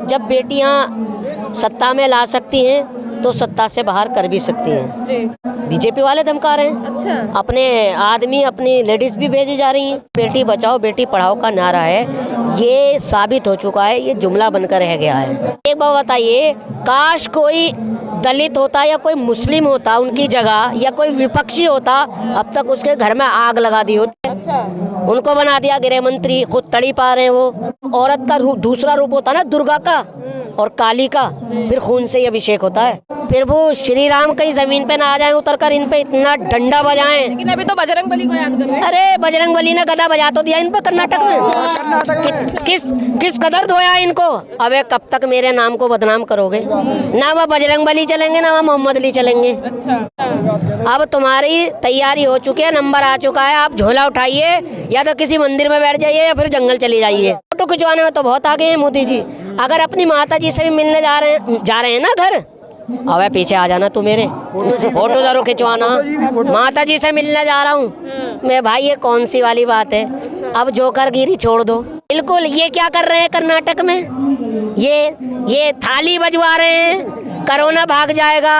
जब बेटियां सत्ता में ला सकती हैं तो सत्ता से बाहर कर भी सकती हैं। बीजेपी वाले धमका रहे हैं। अच्छा। अपने आदमी अपनी लेडीज भी भेजी जा रही हैं। बेटी बचाओ बेटी पढ़ाओ का नारा है, ये साबित हो चुका है, ये जुमला बनकर रह गया है। एक बात बताइए, काश कोई दलित होता या कोई मुस्लिम होता उनकी जगह, या कोई विपक्षी होता, अब तक उसके घर में आग लगा दी होती। अच्छा। उनको बना दिया गृह मंत्री, खुद तड़ी पा रहे हैं वो। औरत का दूसरा रूप होता ना दुर्गा का और काली का, फिर खून से ही अभिषेक होता है। फिर वो श्री राम कहीं जमीन पे ना आ जाए उतर कर इन पे इतना डंडा बजाएं। लेकिन अभी तो बजरंग बली को याद कर रहे हैं। अरे बजरंग बली ने गदा बजा तो दिया इन पे कर्नाटक में। किस कदर धोया इनको। अबे कब तक मेरे नाम को बदनाम करोगे। ना वह बजरंग बली चलेंगे ना वह मोहम्मद अली चलेंगे। अच्छा। अब तुम्हारी तैयारी हो चुकी है, नंबर आ चुका है, आप झोला उठाइए, या तो किसी मंदिर में बैठ जाइए या फिर जंगल चली जाइए। फोटो खिंचवाने में तो बहुत आगे हैं मोदी जी। अगर अपनी माता जी से भी मिलने जा रहे हैं ना घर, अबे पीछे आ जाना तू मेरे, फोटो जरूर खिंचवाना। माता जी से मिलने जा रहा हूँ मैं, भाई ये कौन सी वाली बात है। अब जोकरगिरी छोड़ दो। बिल्कुल ये क्या कर रहे हैं कर्नाटक में, ये थाली बजवा रहे हैं, कोरोना भाग जाएगा।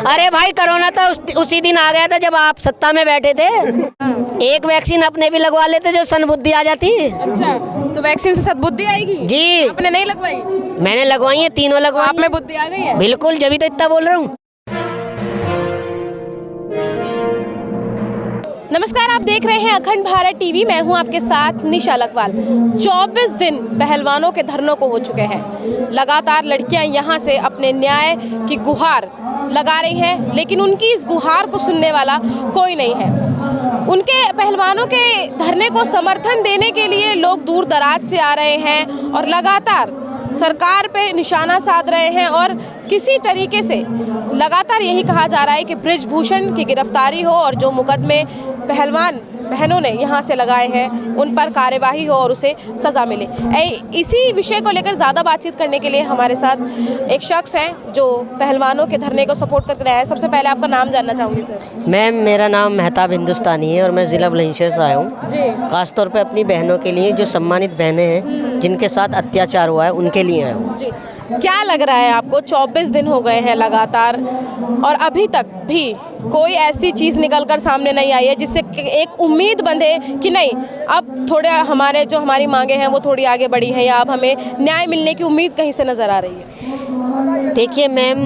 अरे भाई कोरोना तो उसी दिन आ गया था जब आप सत्ता में बैठे थे। एक वैक्सीन अपने भी लगवा लेते जो सद्बुद्धि आ जाती। अच्छा, तो वैक्सीन से सद्बुद्धि आएगी जी। आपने नहीं लगवाई? मैंने लगवाई है, तीनों लगवाई। आप में बुद्धि आ गई है? बिल्कुल, जब तो इतना बोल रहा हूँ। नमस्कार, आप देख रहे हैं अखंड भारत टीवी। मैं हूं आपके साथ निशा लखवाल। 24 दिन पहलवानों के धरनों को हो चुके हैं। लगातार लड़कियां यहां से अपने न्याय की गुहार लगा रही हैं, लेकिन उनकी इस गुहार को सुनने वाला कोई नहीं है। उनके पहलवानों के धरने को समर्थन देने के लिए लोग दूर दराज से आ रहे हैं और लगातार सरकार पे निशाना साध रहे हैं और किसी तरीके से लगातार यही कहा जा रहा है कि बृजभूषण की गिरफ्तारी हो और जो मुकदमे पहलवान बहनों ने यहाँ से लगाए हैं उन पर कार्यवाही हो और उसे सज़ा मिले। इसी विषय को लेकर ज़्यादा बातचीत करने के लिए हमारे साथ एक शख्स हैं जो पहलवानों के धरने को सपोर्ट करके आए हैं। सबसे पहले आपका नाम जानना चाहूँगी सर। मैम, मेरा नाम मेहताब हिंदुस्तानी है और मैं ज़िला बुलंदशहर से आया हूँ जी। ख़ासतौर पर अपनी बहनों के लिए, जो सम्मानित बहनें हैं जिनके साथ अत्याचार हुआ है, उनके लिए आया हूँ। जी, क्या लग रहा है आपको? 24 दिन हो गए हैं लगातार और अभी तक भी कोई ऐसी चीज़ निकलकर सामने नहीं आई है जिससे एक उम्मीद बंधे कि नहीं, अब थोड़े हमारी मांगे हैं वो थोड़ी आगे बढ़ी हैं, या अब हमें न्याय मिलने की उम्मीद कहीं से नज़र आ रही है? देखिए मैम,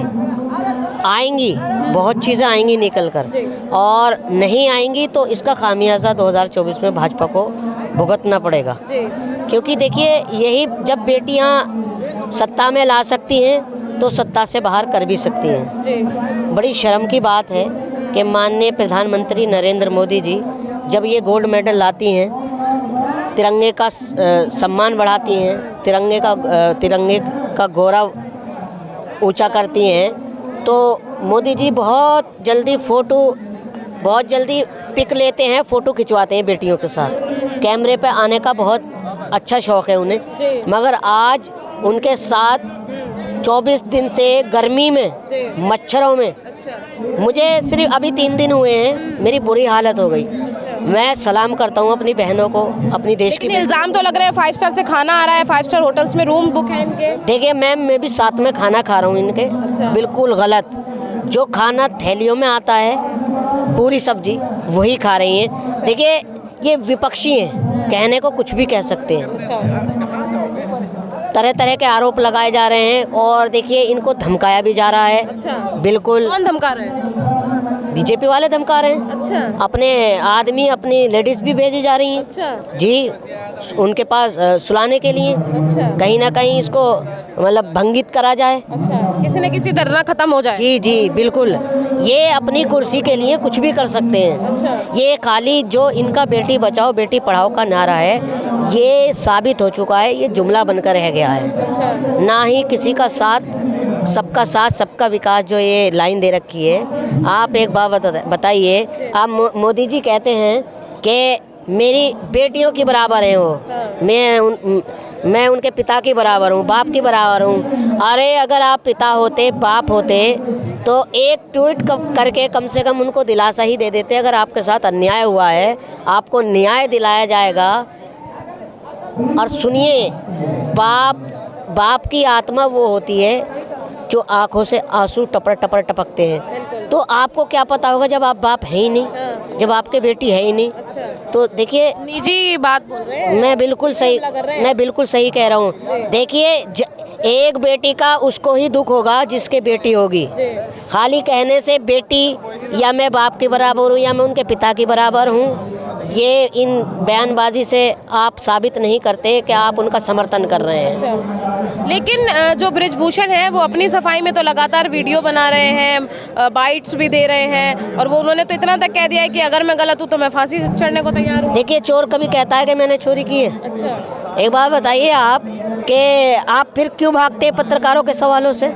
आएंगी बहुत चीज़ें आएंगी निकल कर, और नहीं आएंगी तो इसका खामियाजा 2024 में भाजपा को भुगतना पड़ेगा। क्योंकि देखिए, यही जब बेटियां सत्ता में ला सकती हैं तो सत्ता से बाहर कर भी सकती हैं। बड़ी शर्म की बात है कि माननीय प्रधानमंत्री नरेंद्र मोदी जी जब ये गोल्ड मेडल लाती हैं, तिरंगे का सम्मान बढ़ाती हैं, तिरंगे का गौरव ऊंचा करती हैं, तो मोदी जी बहुत जल्दी पिक लेते हैं, फ़ोटो खिंचवाते हैं बेटियों के साथ। कैमरे पे आने का बहुत अच्छा शौक़ है उन्हें, मगर आज उनके साथ 24 दिन से गर्मी में, मच्छरों में, मुझे सिर्फ अभी 3 दिन हुए हैं, मेरी बुरी हालत हो गई। मैं सलाम करता हूँ अपनी बहनों को, अपनी देश की। इल्ज़ाम तो लग रहे हैं 5 स्टार से खाना आ रहा है, 5 स्टार होटल्स में रूम बुक है इनके। देखिए मैम, मैं भी साथ में खाना खा रहा हूँ इनके। बिल्कुल गलत। जो खाना थैलियों में आता है, पूरी सब्जी, वही खा रही हैं। देखिए, ये विपक्षी हैं, कहने को कुछ भी कह सकते हैं। तरह तरह के आरोप लगाए जा रहे हैं और देखिए इनको धमकाया भी जा रहा है। अच्छा। बिल्कुल। कौन धमका रहे हैं? बीजेपी वाले धमका रहे हैं। अच्छा। अपने आदमी अपनी लेडीज भी भेजी जा रही हैं। अच्छा। जी, उनके पास सुलाने के लिए। अच्छा। कहीं ना कहीं इसको मतलब भंगित करा जाए। अच्छा, किसी न किसी धरना खत्म हो जाए। जी जी बिल्कुल, ये अपनी कुर्सी के लिए कुछ भी कर सकते हैं। अच्छा। ये खाली जो इनका बेटी बचाओ बेटी पढ़ाओ का नारा है, ये साबित हो चुका है, ये जुमला बनकर रह गया है। अच्छा। ना ही किसी का साथ सबका विकास जो ये लाइन दे रखी है। आप एक बात बताइए, आप मोदी जी कहते हैं कि मेरी बेटियों की बराबर हैं वो। मैं उनके पिता की बराबर हूँ, बाप की बराबर हूँ। अरे अगर आप पिता होते, बाप होते, तो एक ट्वीट करके कम से कम उनको दिलासा ही दे देते, अगर आपके साथ अन्याय हुआ है आपको न्याय दिलाया जाएगा। और सुनिए, बाप बाप की आत्मा वो होती है जो आंखों से आंसू टपर टपर टपकते हैं। तो आपको क्या पता होगा जब आप बाप है ही नहीं, जब आपके बेटी है ही नहीं। तो देखिए, निजी बात बोल रहे हैं। मैं बिल्कुल सही कह रहा हूँ। देखिए, एक बेटी का उसको ही दुख होगा जिसके बेटी होगी। खाली कहने से बेटी या मैं बाप के बराबर हूँ या मैं उनके पिता के बराबर हूँ, ये इन बयानबाजी से आप साबित नहीं करते कि आप उनका समर्थन कर रहे हैं। लेकिन जो बृजभूषण है वो अपनी सफाई में तो लगातार वीडियो बना रहे हैं, बाइट्स भी दे रहे हैं, और वो उन्होंने तो इतना तक कह दिया है कि अगर मैं गलत हूँ तो मैं फांसी चढ़ने को तैयार हूँ। देखिए, चोर कभी कहता है कि मैंने चोरी की है? अच्छा। एक बात बताइए आप कि आप फिर क्यों भागते हैं पत्रकारों के सवालों से?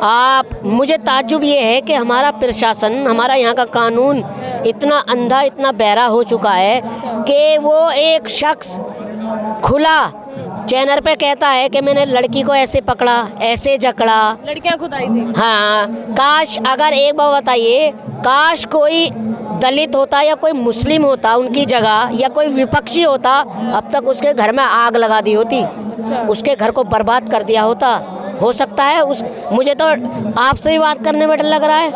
आप, मुझे ताज्जुब ये है कि हमारा प्रशासन, हमारा यहाँ का कानून इतना अंधा, इतना बहरा हो चुका है कि वो एक शख्स खुला चैनल पे कहता है कि मैंने लड़की को ऐसे पकड़ा, ऐसे जकड़ा। लड़कियां खुद आई थी। हाँ, काश, अगर एक बार बताइए, काश कोई दलित होता या कोई मुस्लिम होता उनकी जगह, या कोई विपक्षी होता, अब तक उसके घर में आग लगा दी होती। उसके घर को बर्बाद कर दिया होता। हो सकता है मुझे तो आपसे भी बात करने में डर लग रहा है।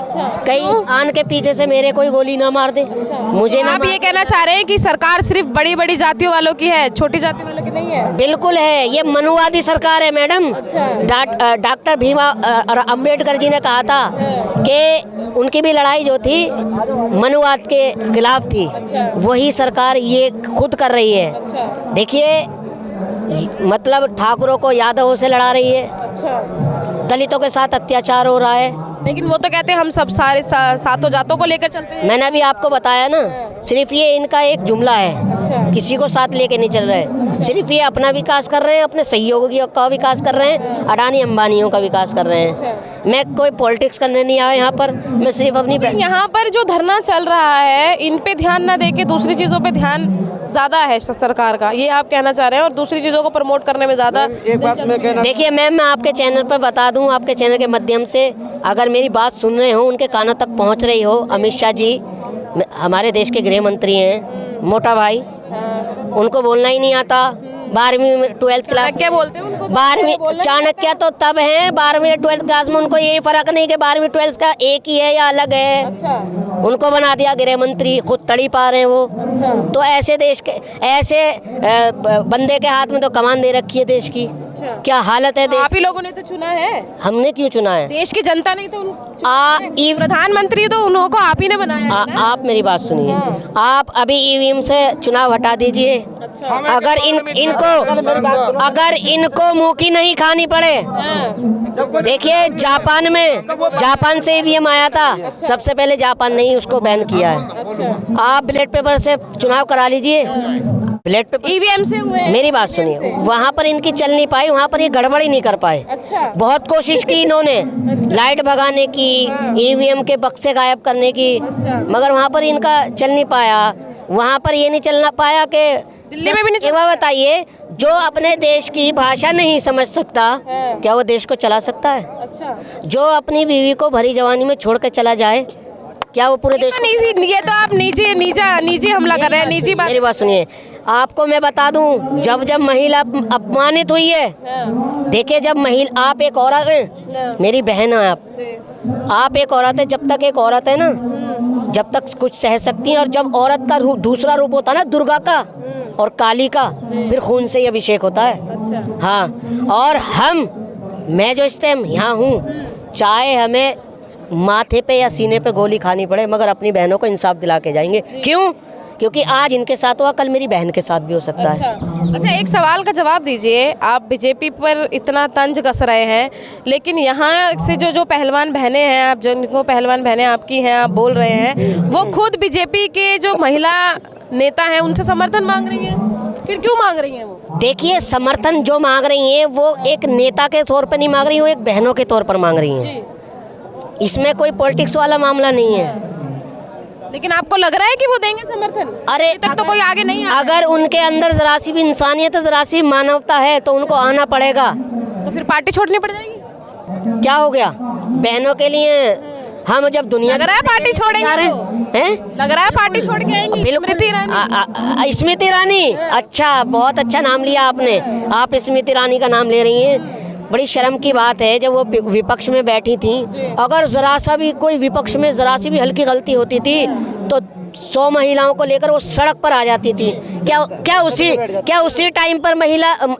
कहीं आन के पीछे से मेरे कोई गोली ना मार दे। मुझे ना आप ये कहना चाह रहे हैं कि सरकार सिर्फ बड़ी बड़ी जातियों वालों की है, छोटी जाति वालों की नहीं है? बिल्कुल है, ये मनुवादी सरकार है मैडम। डॉक्टर भीमराव अम्बेडकर जी ने कहा था कि उनकी भी लड़ाई जो थी मनुवाद के खिलाफ थी। वही सरकार ये खुद कर रही है। देखिए, मतलब ठाकुरों को यादवों से लड़ा रही है, दलितों के साथ अत्याचार हो रहा है। लेकिन वो तो कहते हैं हम सब सारे सातों जातों को लेकर चलते हैं। मैंने अभी आपको बताया ना, सिर्फ ये इनका एक जुमला है, किसी को साथ लेके नहीं चल रहे। सिर्फ ये अपना विकास कर रहे हैं, अपने सहयोगियों का विकास कर रहे हैं, अडानी अंबानियों का विकास कर रहे हैं। मैं कोई पॉलिटिक्स करने नहीं आया यहाँ पर, मैं सिर्फ अपनी। यहाँ पर जो धरना चल रहा है, इन पे ध्यान ना देके दूसरी चीज़ों पे ध्यान ज़्यादा है सरकार का, ये आप कहना चाह रहे हैं, और दूसरी चीज़ों को प्रमोट करने में ज़्यादा। देखिए मैम, मैं आपके चैनल पर बता दूं, आपके चैनल के माध्यम से अगर मेरी बात सुन रहे हो, उनके कानों तक पहुंच रही हो, अमित शाह जी हमारे देश के गृह मंत्री हैं, मोटा भाई, उनको बोलना ही नहीं आता। 12वीं में 12th क्लास क्या बोलते हैं उनको? 12वीं चाणक्य तो तब है 12वीं 12th क्लास में, उनको यही फर्क नहीं कि 12वीं 12th का एक ही है या अलग है। अच्छा। उनको बना दिया गृह मंत्री, खुद तड़ी पा रहे हैं वो। अच्छा। तो ऐसे देश के, ऐसे बंदे के हाथ में तो कमान दे रखी है देश की। अच्छा। क्या हालत है देश। आप ही लोगों ने तो चुना है। हमने क्यों चुना है? देश की जनता ने तो प्रधानमंत्री तो उनको आप ही ने बनाया है ना? आप मेरी बात सुनिए। आप अभी ईवीएम से चुनाव हटा दीजिए। अच्छा। अगर इनको मुंह की नहीं खानी पड़े। देखिए, जापान से ईवीएम आया था। सबसे पहले जापान ने ही उसको बैन किया है। आप बैलेट पेपर से चुनाव करा लीजिए। बैलेट पेपर ईवीएम से हुए। मेरी बात सुनिए, वहाँ पर इनकी चल नहीं पाई, वहाँ पर ये गड़बड़ी नहीं कर पाए। अच्छा। बहुत कोशिश की इन्होंने, लाइट भगाने की, ईवीएम के बक्से गायब करने की, मगर वहाँ पर इनका चल नहीं पाया। वहाँ पर ये नहीं चलना पाया कि दिल्ली में भी नहीं। एक बात बताइए, जो अपने देश की भाषा नहीं समझ सकता, क्या वो देश को चला सकता है? अच्छा। जो अपनी बीवी को भरी जवानी में छोड़ कर चला जाए, क्या वो पूरे देश? ये तो आप निजी हमला कर रहे हैं, निजी बात। मेरी बात सुनिए, आपको मैं बता दूं, जब महिला अपमानित हुई है, देखिए, जब महिला, आप एक औरत हैं, मेरी बहन है आप एक औरत है। जब तक एक औरत है ना, जब तक कुछ सह सकती है, और जब औरत का दूसरा रूप होता है ना, दुर्गा का और काली का, फिर खून से ही अभिषेक होता है। अच्छा। हाँ, और मैं जो इस टाइम यहाँ हूँ, चाहे हमें माथे पे या सीने पे गोली खानी पड़े, मगर अपनी बहनों को इंसाफ दिला के जाएंगे। क्यों? क्योंकि आज इनके साथ हुआ, कल मेरी बहन के साथ भी हो सकता है। अच्छा, एक सवाल का जवाब दीजिए। आप बीजेपी पर इतना तंज कस रहे हैं, लेकिन यहाँ से जो पहलवान बहनें हैं, आप जिनको पहलवान बहनें आपकी हैं, आप बोल रहे हैं, वो खुद बीजेपी के जो महिला नेता हैं उनसे समर्थन मांग रही हैं। फिर क्यों मांग रही हैं वो? देखिए, समर्थन जो मांग रही हैं वो एक नेता के तौर पर नहीं मांग रही, वो एक बहनों के तौर पर मांग रही हैं। इसमें कोई पॉलिटिक्स वाला मामला नहीं है। लेकिन आपको लग रहा है कि वो देंगे समर्थन? अरे तक तो कोई आगे नहीं आया। अगर उनके अंदर जरा सी भी इंसानियत, जरा सी मानवता है, तो उनको आना पड़ेगा। तो फिर पार्टी छोड़नी पड़ जाएगी। क्या हो गया? बहनों के लिए हम जब दुनिया लग रहा है पार्टी छोड़ेंगे जा रहे वो। हैं, लग रहा है पार्टी छोड़ के आएंगी स्मृति ईरानी। स्मृति ईरानी, अच्छा, बहुत अच्छा नाम लिया आपने। आप स्मृति ईरानी का नाम ले रही हैं। बड़ी शर्म की बात है, जब वो विपक्ष में बैठी थी, अगर जरा सा भी कोई विपक्ष में जरा सी भी हल्की गलती होती थी तो 100 महिलाओं को लेकर वो सड़क पर आ जाती थी। क्या उसी टाइम पर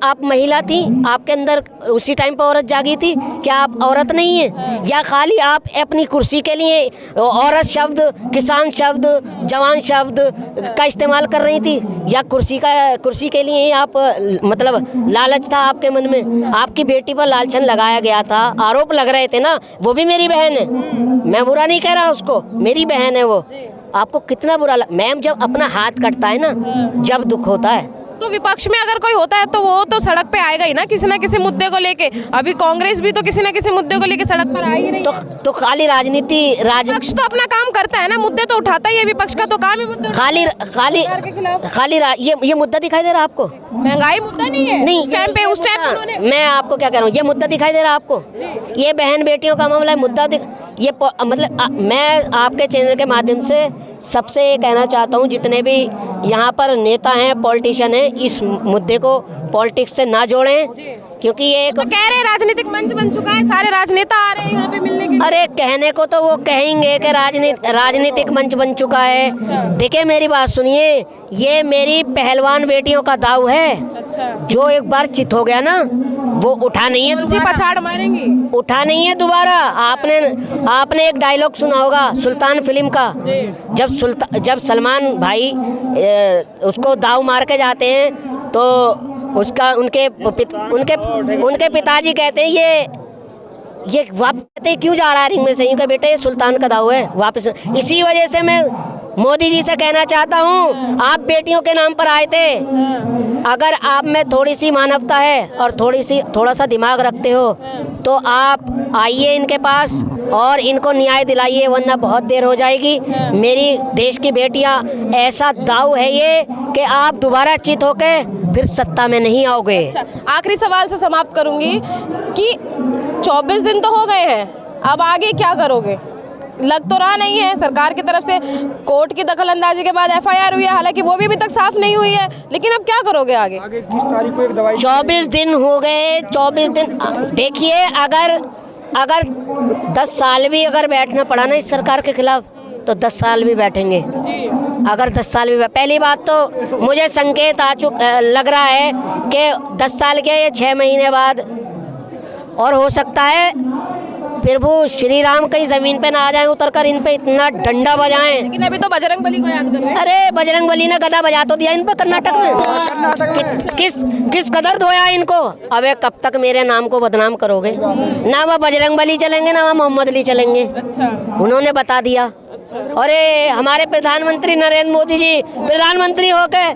आप महिला थी? आपके अंदर उसी टाइम पर औरत जागी थी? क्या आप औरत नहीं है? या खाली आप अपनी कुर्सी के लिए औरत शब्द, किसान शब्द, जवान शब्द का इस्तेमाल कर रही थी? या कुर्सी के लिए ही आप, मतलब लालच था आपके मन में? आपकी बेटी पर लालचन लगाया गया था, आरोप लग रहे थे ना। वो भी मेरी बहन है, मैं बुरा नहीं कह रहा उसको, मेरी बहन है वो। आपको कितना बुरा मैम, जब अपना हाथ कटता है ना, जब दुख होता है, तो विपक्ष में अगर कोई होता है तो वो तो सड़क पे आएगा ही ना, किसी ना किसी मुद्दे को लेके। अभी कांग्रेस भी तो किसी ना किसी मुद्दे को लेके सड़क पर आ ही रही है। तो खाली विपक्ष तो अपना काम करता है ना, मुद्दे तो उठाता ही है। विपक्ष का तो काम ही मुद्दे खाली ये मुद्दा दिखाई दे रहा है आपको? महंगाई मुद्दा नहीं है। नहीं, उस टाइम पे उन्होंने, मैं आपको क्या कह रहा हूँ, ये मुद्दा दिखाई दे रहा है आपको? ये बहन बेटियों का मामला है, मुद्दा ये मतलब मैं आपके चैनल के माध्यम से सबसे ये कहना चाहता हूँ, जितने भी यहाँ पर नेता हैं, पॉलिटिशियन हैं, इस मुद्दे को पॉलिटिक्स से ना जोड़ें, क्योंकि ये एक तो कह रहे हैं राजनीतिक मंच बन चुका है, सारे राजनेता आ रहे हैं यहाँ पे मिलने के लिए। अरे कहने को तो वो कहेंगे कि राजनीतिक मंच बन चुका है। देखिए मेरी बात सुनिए, ये मेरी पहलवान बेटियों का दाव है। जो एक बार चित हो गया ना, वो उठा नहीं है दोबारा। पछाड़ मारेंगी, उठा नहीं है दोबारा। आपने एक डायलॉग सुना होगा सुल्तान फिल्म का, जब सलमान भाई उसको दाव मार के जाते हैं तो उसका उनके पिताजी कहते हैं ये वापस, कहते क्यों जा रहा है रिंग में से? यूँ बेटे ये सुल्तान का दाव है, वापस। इसी वजह से मैं मोदी जी से कहना चाहता हूँ, आप बेटियों के नाम पर आए थे, अगर आप में थोड़ी सी मानवता है और थोड़ा सा दिमाग रखते हो तो आप आइए इनके पास और इनको न्याय दिलाइए, वरना बहुत देर हो जाएगी। मेरी देश की बेटियां, ऐसा दाव है ये कि आप दोबारा चित होके फिर सत्ता में नहीं आओगे। आखिरी सवाल से समाप्त करूंगी कि 24 दिन तो हो गए हैं, अब आगे क्या करोगे? लग तो रहा नहीं है, सरकार की तरफ से कोर्ट की दखल अंदाजी के बाद FIR हुई है, हालांकि वो भी अभी तक साफ नहीं हुई है, लेकिन अब क्या करोगे आगे? किस तारीख को एक दवाई? 24 दिन हो गए, 24 दिन। देखिए अगर 10 साल भी अगर बैठना पड़ा ना इस सरकार के खिलाफ, तो 10 साल भी बैठेंगे। अगर 10 साल भी, पहली बात तो मुझे संकेत लग रहा है कि 10 साल के 6 महीने बाद और हो सकता है फिर वो श्री राम कहीं जमीन पे ना आ जाए उतर कर इन पे इतना डंडा बजाएं। लेकिन अभी तो बजरंग बली को याद कर रहे हैं। अरे बजरंग बली ने गदा बजा तो दिया इन पे कर्नाटक में। किस कदर धोया इनको? अबे कब तक मेरे नाम को बदनाम करोगे? ना वह बजरंग बली चलेंगे ना वह मोहम्मद अली चलेंगे। उन्होंने बता दिया। अरे हमारे प्रधानमंत्री नरेंद्र मोदी जी प्रधानमंत्री होके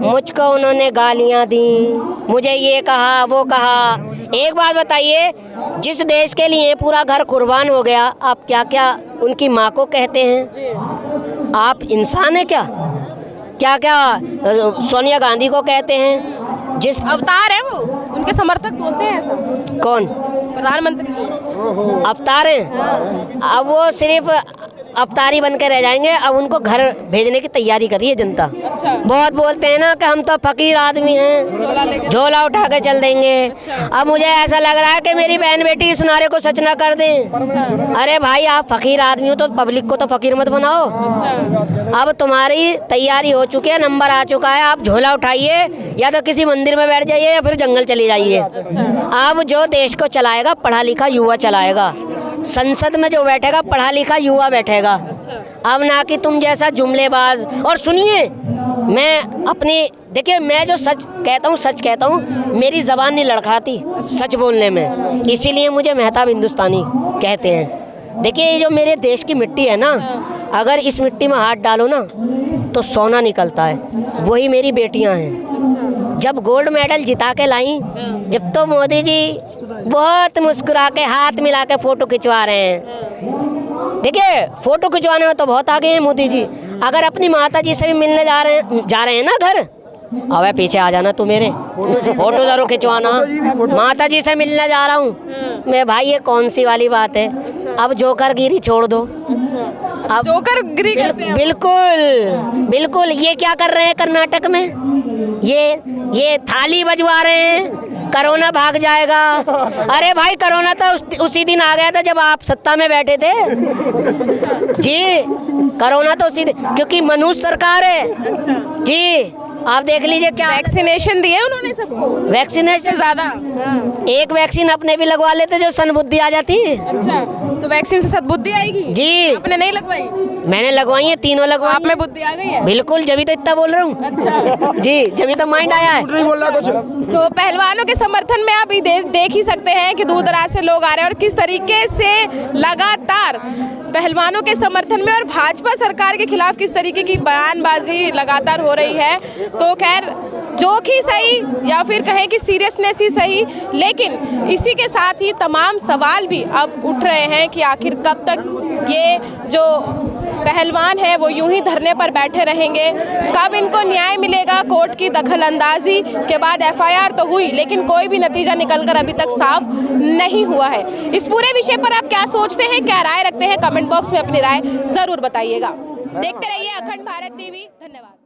मुझको उन्होंने गालियां दी, मुझे ये कहा वो कहा। एक बात बताइए, जिस देश के लिए पूरा घर कुर्बान हो गया, आप क्या क्या उनकी माँ को कहते हैं? आप इंसान है क्या? क्या क्या सोनिया गांधी को कहते हैं? जिस अवतार है वो, उनके समर्थक बोलते हैं ऐसा। कौन? प्रधानमंत्री अवतार हैं। अब वो सिर्फ अवतारी बन के रह जाएंगे। अब उनको घर भेजने की तैयारी कर रही है जनता। बहुत बोलते हैं ना कि हम तो फकीर आदमी हैं, झोला उठा के चल देंगे। अब मुझे ऐसा लग रहा है कि मेरी बहन बेटी इस नारे को सच ना कर दें। अरे भाई, आप फकीर आदमी हो तो पब्लिक को तो फकीर मत बनाओ। अब तुम्हारी तैयारी हो चुकी है, नंबर आ चुका है। आप झोला उठाइए, या तो किसी मंदिर में बैठ जाइए या फिर जंगल चले जाइए। अब जो देश को चलाएगा पढ़ा लिखा युवा चलाएगा। संसद में जो बैठेगा पढ़ा लिखा युवा बैठेगा। अब ना कि तुम जैसा जुमलेबाज। और सुनिए, देखिए मैं जो सच कहता हूँ, मेरी ज़बान नहीं लड़खड़ाती सच बोलने में, इसीलिए मुझे मेहताब हिंदुस्तानी कहते हैं। देखिए ये जो मेरे देश की मिट्टी है ना, अगर इस मिट्टी में हाथ डालो ना तो सोना निकलता है। वही मेरी बेटियां हैं। जब गोल्ड मेडल जिता के लाई, जब तो मोदी जी बहुत मुस्कुरा के हाथ मिला के फ़ोटो खिंचवा रहे हैं। देखिए फ़ोटो खिंचवाने में तो बहुत आगे हैं मोदी जी। अगर अपनी माता जी से भी मिलने जा रहे हैं ना घर, अबे पीछे आ जाना तू मेरे, फोटो जरूर खिंचवाना। माता जी से मिलने जा रहा हूँ मैं। भाई ये कौन सी वाली बात है? अब जोकर गिरी छोड़ दो। अब जोकर गिरी करते हैं। बिल्कुल बिल्कुल। ये क्या कर रहे हैं कर्नाटक में? ये थाली बजवा रहे हैं, कोरोना भाग जाएगा। अरे भाई कोरोना तो उसी दिन आ गया था जब आप सत्ता में बैठे थे जी। कोरोना तो उसी दिन, क्योंकि मनुष्य सरकार है जी। आप देख लीजिए क्या वैक्सीनेशन दिए उन्होंने सबको, वैक्सीनेशन ज्यादा। एक वैक्सीन अपने भी लगवा लेते जो सनबुद्धि आ जाती। अच्छा, तो वैक्सीन से सद्बुद्धि आएगी जी। आपने नहीं लगवाई? मैंने लगवाई है, तीनों लगवाई। आप में बुद्धि आ गई है? बिल्कुल, जब तो इतना बोल रहा हूँ। अच्छा जी, जब तो माइंड आया है। नहीं बोल रहा कुछ। तो पहलवानों के समर्थन में आप देख ही सकते हैं कि दूर दराज से लोग आ रहे हैं और किस तरीके से लगातार पहलवानों के समर्थन में और भाजपा सरकार के खिलाफ किस तरीके की बयानबाजी लगातार हो रही है। तो खैर जोक ही सही या फिर कहें कि सीरियसनेस ही सही, लेकिन इसी के साथ ही तमाम सवाल भी अब उठ रहे हैं कि आखिर कब तक ये जो पहलवान है वो यूं ही धरने पर बैठे रहेंगे, कब इनको न्याय मिलेगा। कोर्ट की दखलंदाजी के बाद एफआईआर तो हुई, लेकिन कोई भी नतीजा निकलकर अभी तक साफ नहीं हुआ है। इस पूरे विषय पर आप क्या सोचते हैं, क्या राय रखते हैं, कमेंट बॉक्स में अपनी राय जरूर बताइएगा। देखते रहिए अखंड भारत टीवी। धन्यवाद।